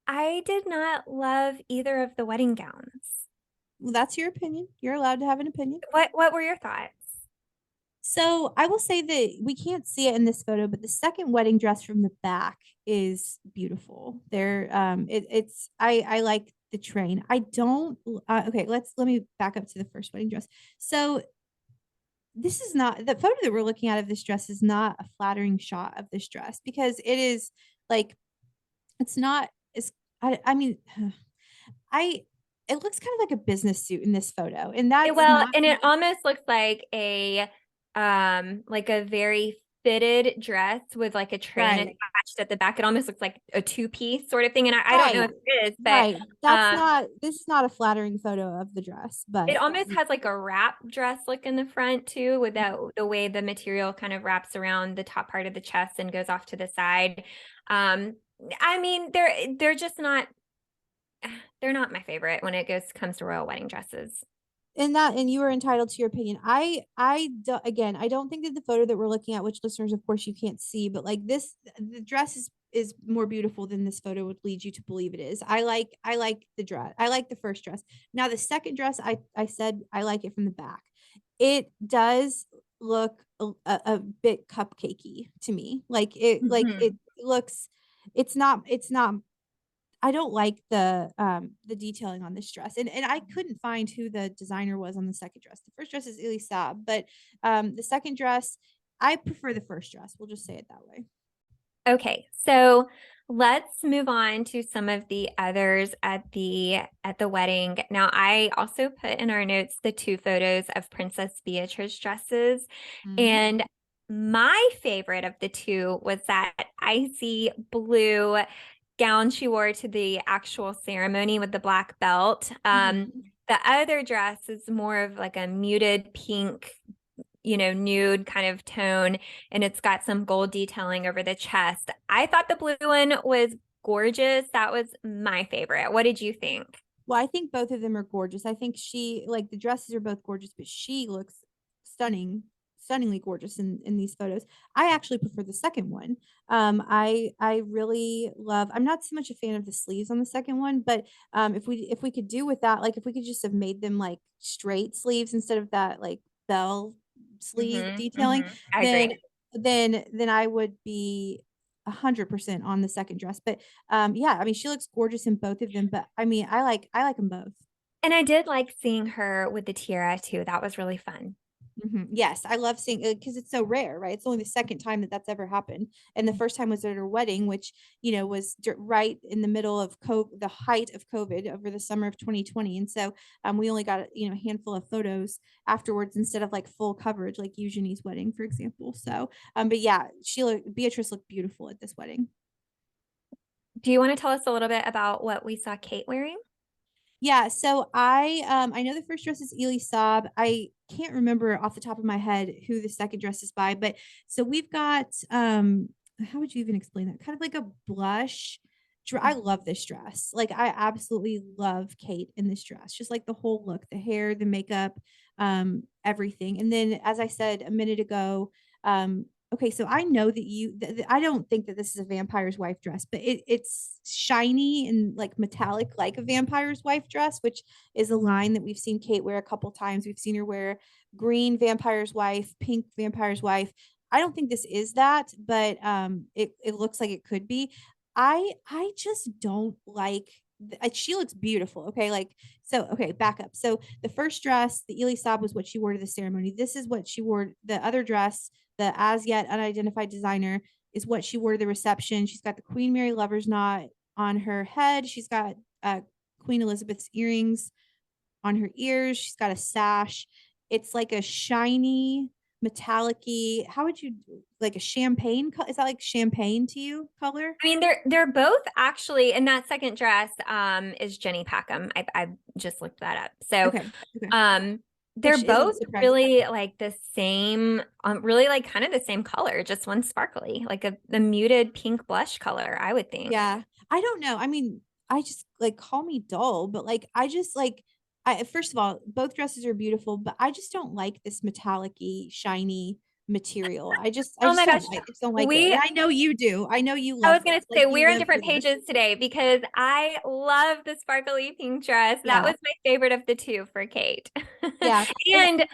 I did not love either of the wedding gowns. Well, that's your opinion. You're allowed to have an opinion. What were your thoughts? So I will say that we can't see it in this photo, but the second wedding dress from the back is beautiful. I like the train. I don't okay, let me back up to the first wedding dress. So this is not the photo that we're looking at of this dress is not a flattering shot of this dress, because it is like it's not as I mean I it looks kind of like a business suit in this photo, and that's Well, not and it almost looks like a very fitted dress with like a train Right. attached at the back. It almost looks like a two-piece sort of thing. And I don't know Right. if it is, but Right. um, This is not a flattering photo of the dress, it but almost has like a wrap dress look in the front too, with the way the material kind of wraps around the top part of the chest and goes off to the side. Um, I mean, they're just not they're not my favorite when it comes to royal wedding dresses. and you are entitled to your opinion. Again, I don't think that the photo that we're looking at, which listeners of course you can't see, but like this, the dress is more beautiful than this photo would lead you to believe it is. I like the dress. I like the first dress. Now the second dress, I said I like it from the back. It does look a bit cupcakey to me. It looks, it's not I don't like the detailing on this dress. And I couldn't find who the designer was on the second dress. The first dress is Elisabeth, but the second dress, I prefer the first dress. We'll just say it that way. Okay, so let's move on to some of the others at the wedding. Now, I also put in our notes the two photos of Princess Beatrice dresses, Mhm. and my favorite of the two was that icy blue gown she wore to the actual ceremony with the black belt. Mhm. The other dress is more of like a muted pink, nude kind of tone, and it's got some gold detailing over the chest. I thought the blue one was gorgeous. That was my favorite. What did you think? Well, I think both of them are gorgeous. I think like the dresses are both gorgeous, but she looks stunning, stunningly gorgeous in these photos. I actually prefer the second one. I really love. I'm not so much a fan of the sleeves on the second one, but if we could do with that, like if we could just have made them like straight sleeves instead of that like bell sleeve detailing, I then agree. then I would be 100% on the second dress. But yeah, I mean, she looks gorgeous in both of them, but I mean, I like them both. And I did like seeing her with the tiara too. That was really fun. Yes, I love seeing it because it's so rare, right? It's only the second time that that's ever happened, and the first time was at her wedding, which was right in the middle of the height of COVID over the summer of 2020, and so we only got a handful of photos afterwards instead of like full coverage, like Eugenie's wedding, for example. So, but yeah, Beatrice looked beautiful at this wedding. Do you want to tell us a little bit about what we saw Kate wearing? Yeah, so I know the first dress is Ely Saab. I can't remember off the top of my head who the second dress is by, but so we've got how would you even explain that? Kind of like a blush. I love this dress. Like I absolutely love Kate in this dress. Just like the whole look, the hair, the makeup, everything. And then as I said a minute ago, okay, so I know that I don't think that this is a vampire's wife dress, but it's shiny and like metallic, like a vampire's wife dress, which is a line that we've seen Kate wear a couple times. We've seen her wear green vampire's wife, pink vampire's wife. I don't think this is that, but it looks like it could be. I just don't like. She looks beautiful. Okay, like so. Okay, back up. So the first dress, the Ely Saab, was what she wore to the ceremony. This is what she wore. The other dress, the as yet unidentified designer, is what she wore to the reception. She's got the Queen Mary lover's knot on her head. She's got Queen Elizabeth's earrings on her ears. She's got a sash. It's like a shiny, metallic-y. How would you like a champagne? Is that like champagne to you color? I mean, they're both actually, and that second dress is Jenny Packham. I just looked that up. So Okay. Okay. um they're Which isn't both surprising. really like the same, really like kind of the same color, just one sparkly, like the muted pink blush color, I would think. Yeah. I don't know. I mean, I just like call me dull, but like I just like I first of all, both dresses are beautiful, but I just don't like this metallic-y, shiny material. I Oh just my gosh. don't like it. And We I know you do. I know you I love was this. gonna Like say you we're on live for different this. pages today because I love the sparkly pink dress. That Yeah. was my favorite of the two for Kate. Yeah. And And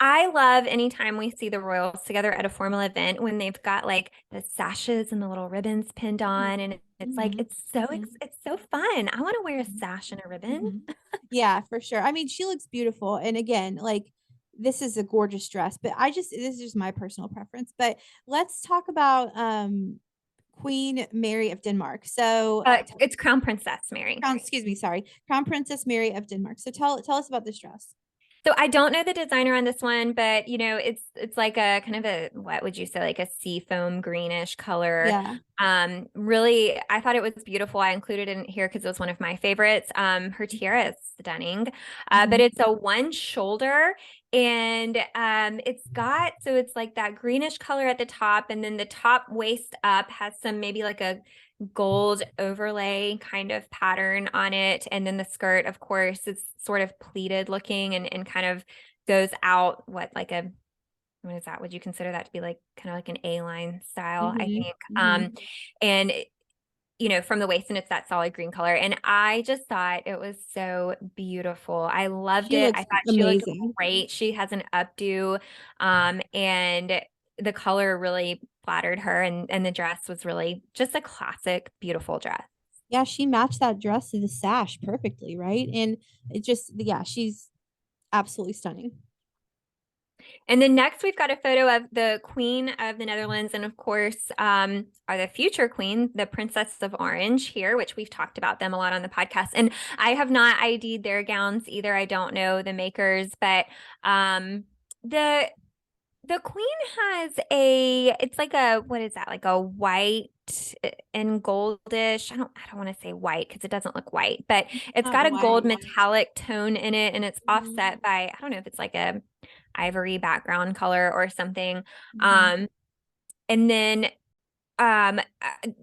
I love anytime we see the royals together at a formal event when they've got like the sashes and the little ribbons pinned mhm, on, and it's like mhm, mhm, it's so fun. I want to wear a mhm, sash and a ribbon. mhm. Yeah, for sure. I mean, she looks beautiful. And again, like this is a gorgeous dress, but this is just my personal preference. But let's talk about Queen Mary of Denmark. So It's Crown Princess Mary. excuse me, sorry. Crown Princess Mary of Denmark. So tell us about this dress. So I don't know the designer on this one, but it's like a kind of a, what would you say, like a seafoam greenish color. Yeah. Really, I thought it was beautiful. I included it in here because it was one of my favorites. Her tiara is stunning, but Mhm. it's a one shoulder, and it's like that greenish color at the top, and then the top waist up has some maybe like a gold overlay kind of pattern on it. And then the skirt, of course, is sort of pleated looking and kind of goes out what is that? Would you consider that to be like kind of like an A-line style, I Mhm. think? Mhm. And from the waist, and it's that solid green color. And I just thought it was so beautiful. I loved She it. I looks thought she looked amazing. great. She has an updo, and the color really flattered her, and the dress was really just a classic, beautiful dress. Yeah, she matched that dress to the sash perfectly, right? And it just, yeah, she's absolutely stunning. And then next, we've got a photo of the Queen of the Netherlands, and of course, are the future queen, the Princess of Orange here, which we've talked about them a lot on the podcast. And I have not ID'd their gowns either. I don't know the makers, but the the Queen has it's like a, what is that? Like a white and goldish. I don't want to say white because it doesn't look white, but it's Not got a white. gold metallic tone in it, and it's Mhm. offset by, I don't know if it's like a ivory background color or something. Mhm. Um, and then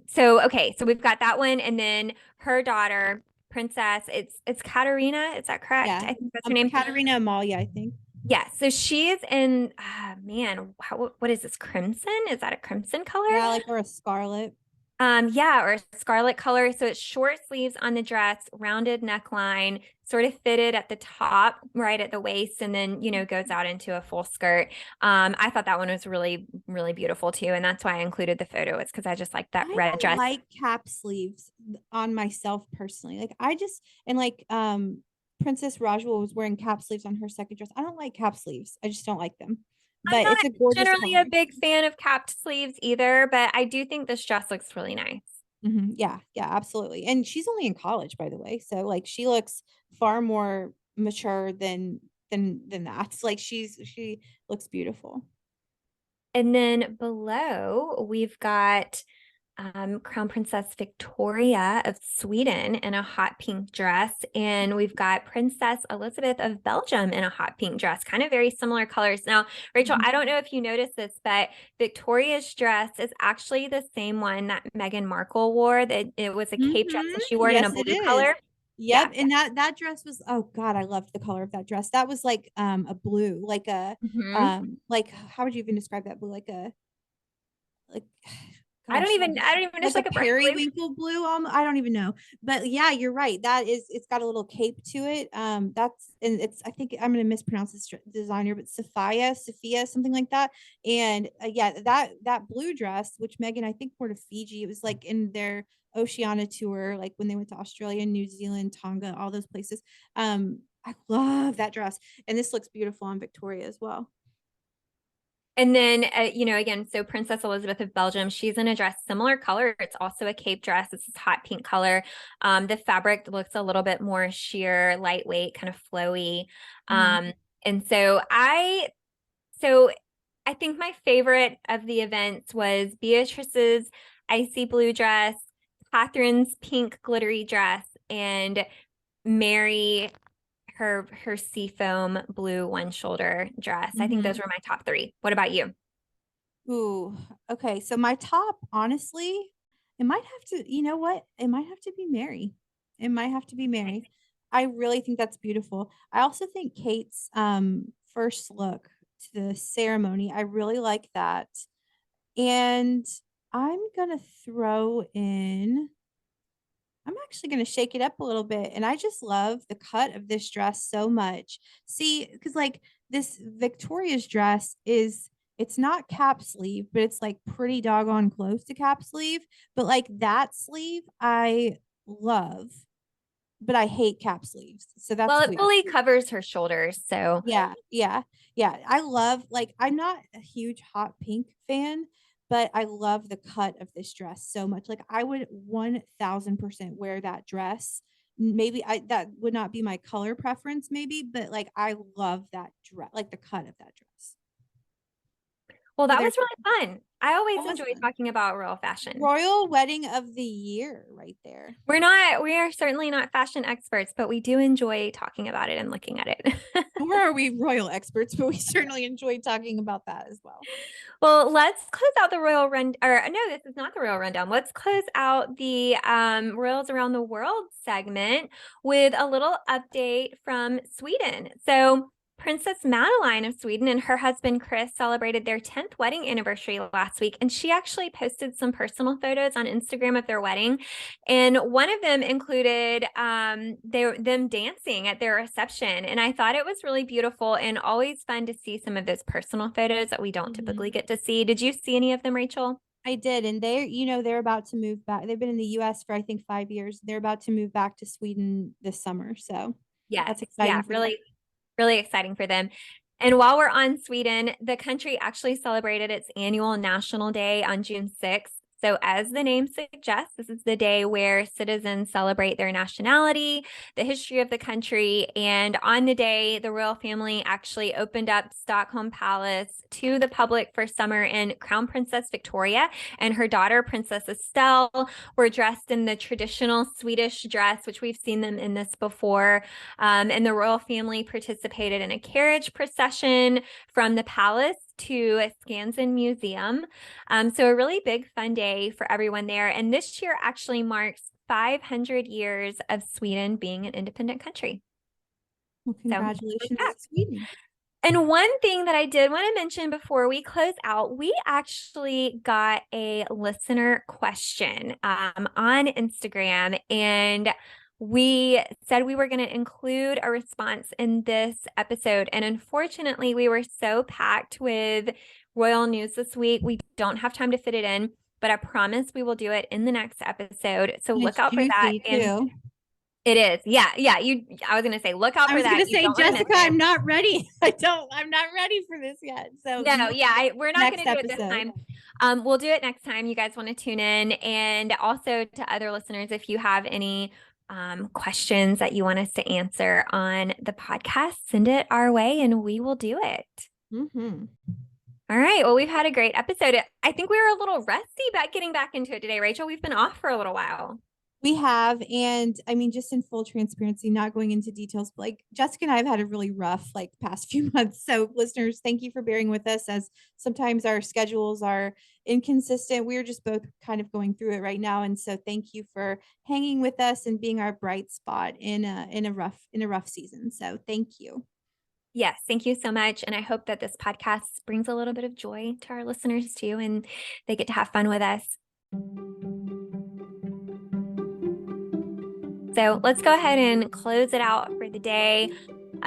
so okay, so we've got that one, and then her daughter, Princess, it's Katarina, is that correct? Yeah. I think that's her name. Katerina Amalia, I think. Yeah, so she's in, man, what is this? Crimson? Is that a crimson color? Yeah, like or a scarlet. Yeah, or a scarlet color. So it's short sleeves on the dress, rounded neckline, sort of fitted at the top, right at the waist, and then, goes out into a full skirt. I thought that one was really, really beautiful too. And that's why I included the photo. It's because I just like that I red don't dress. like cap sleeves on myself personally. Like I just and like Princess Rajwa was wearing cap sleeves on her second dress. I don't like cap sleeves. I just don't like them. I'm But not it's a gorgeous generally color. a big fan of capped sleeves either, but I do think this dress looks really nice. Yeah, yeah, absolutely. And she's only in college, by the way. So like she looks far more mature than that. It's like she looks beautiful. And then below, we've got Crown Princess Victoria of Sweden in a hot pink dress. And we've got Princess Elisabeth of Belgium in a hot pink dress, kind of very similar colors. Now, Rachel, I Mhm. don't know if you noticed this, but Victoria's dress is actually the same one that Meghan Markle wore. That it was a cape dress, and she wore it in a Yes, it blue is. color. Yep. Yeah. And that dress was, oh God, I loved the color of that dress. That was like a blue, Mhm. like how would you even describe that blue? Like I don't gosh, even, I don't even, like just a like a bright blue. periwinkle blue. I don't even know, but yeah, you're right. It's got a little cape to it. That's and it's. I think I'm gonna mispronounce this designer, but Sophia, something like that. And yeah, that blue dress, which Megan I think wore to Fiji. It was like in their Oceania tour, like when they went to Australia, New Zealand, Tonga, all those places. I love that dress, and this looks beautiful on Victoria as well. And then, again, so Princess Elizabeth of Belgium, she's in a dress similar color. It's also a cape dress. It's this hot pink color. The fabric looks a little bit more sheer, lightweight, kind of flowy. Mhm. Um, and so I think my favorite of the events was Beatrice's icy blue dress, Catherine's pink glittery dress, and Mary her seafoam blue one shoulder dress. I think those Mhm. were my top three. What about you? Ooh, okay. So my top, honestly, it might have to, you know what? It might have to be Mary. It might have to be Mary. I really think that's beautiful. I also think Kate's first look to the ceremony, I really like that. And I'm gonna throw in I'm actually going to shake it up a little bit. And I just love the cut of this dress so much. See, because like this Victoria's dress it's not cap sleeve, but it's like pretty doggone close to cap sleeve. But like that sleeve, I love, but I hate cap sleeves. So Well, that's it weird. fully covers her shoulders, so Yeah, yeah, yeah. I love like I'm not a huge hot pink fan, but I love the cut of this dress so much. Like I would 1000% wear that dress maybe that would not be my color preference, maybe, but like I love that dress, like the cut of that dress. Well, So that there, was really fun. I always that was enjoy fun. talking about royal fashion. Royal wedding of the year, right there. We are certainly not fashion experts, but we do enjoy talking about it and looking at it. Nor are we royal experts, but we certainly enjoy talking about that as well. Well, let's close out the royal run, or no, this is not the royal rundown. Let's close out the royals around the world segment with a little update from Sweden. So Princess Madeleine of Sweden and her husband Chris celebrated their 10th wedding anniversary last week, and she actually posted some personal photos on Instagram of their wedding. And one of them included them dancing at their reception. And I thought it was really beautiful and always fun to see some of those personal photos that we don't typically get to see. Did you see any of them, Rachel? I did. And they're about to move back. They've been in the US for I think 5 years. They're about to move back to Sweden this summer. So Yes. that's Yeah, exciting for them. really, really exciting for them. And while we're on Sweden, the country actually celebrated its annual National Day on June 6th. So, as the name suggests, this is the day where citizens celebrate their nationality, the history of the country. And on the day, the royal family actually opened up Stockholm Palace to the public for summer, and Crown Princess Victoria and her daughter, Princess Estelle, were dressed in the traditional Swedish dress, which we've seen them in this before. And the royal family participated in a carriage procession from the palace to Skansen Museum. So a really big fun day for everyone there. And this year actually marks 500 years of Sweden being an independent country. Well, congratulations to Sweden. And one thing that I did want to mention before we close out, we actually got a listener question on Instagram, and we said we were going to include a response in this episode. And unfortunately, we were so packed with royal news this week, we don't have time to fit it in, but I promise we will do it in the next episode. So look out for that. And it is. Yeah. Yeah. I was going to say, look out for that. I was going to say, Jessica, I'm not ready. I'm not ready for this yet. So no, yeah, we're not going to do it this time. We'll do it next time. You guys want to tune in. And also to other listeners, if you have any questions that you want us to answer on the podcast, send it our way and we will do it. Mm-hmm. All right. Well, we've had a great episode. I think we were a little rusty about getting back into it today, Rachel. We've been off for a little while. We have, and I mean, just in full transparency, not going into details, but like Jessica and I have had a really rough like past few months. So listeners, thank you for bearing with us, as sometimes our schedules are inconsistent. We're just both kind of going through it right now. And so thank you for hanging with us and being our bright spot in a rough season. So thank you. Yes, thank you so much. And I hope that this podcast brings a little bit of joy to our listeners too, and they get to have fun with us. So let's go ahead and close it out for the day.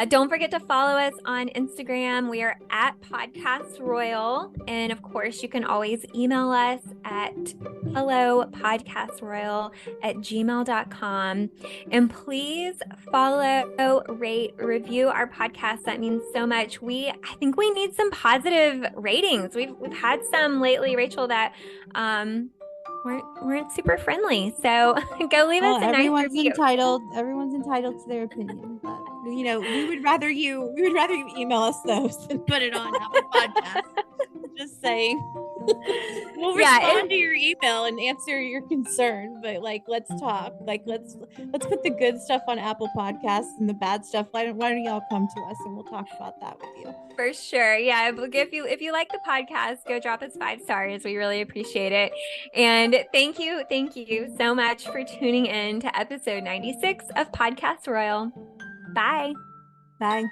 Don't forget to follow us on Instagram. We are at Podcast Royal. And of course, you can always email us at hellopodcastroyal@gmail.com. And please follow, rate, review our podcast. That means so much. I think we need some positive ratings. We've had some lately, Rachel, that weren't super friendly. So go leave us a nice review. Everyone's entitled to their opinion, but we would rather you email us those than put it on Apple Podcasts. Just saying. We'll respond to your email and answer your concern, but like let's talk. Like let's put the good stuff on Apple Podcasts and the bad stuff. Why don't y'all come to us and we'll talk about that with you? For sure. Yeah. If you like the podcast, go drop us 5 stars. We really appreciate it. And thank you so much for tuning in to episode 96 of Podcast Royal. Bye. Bye.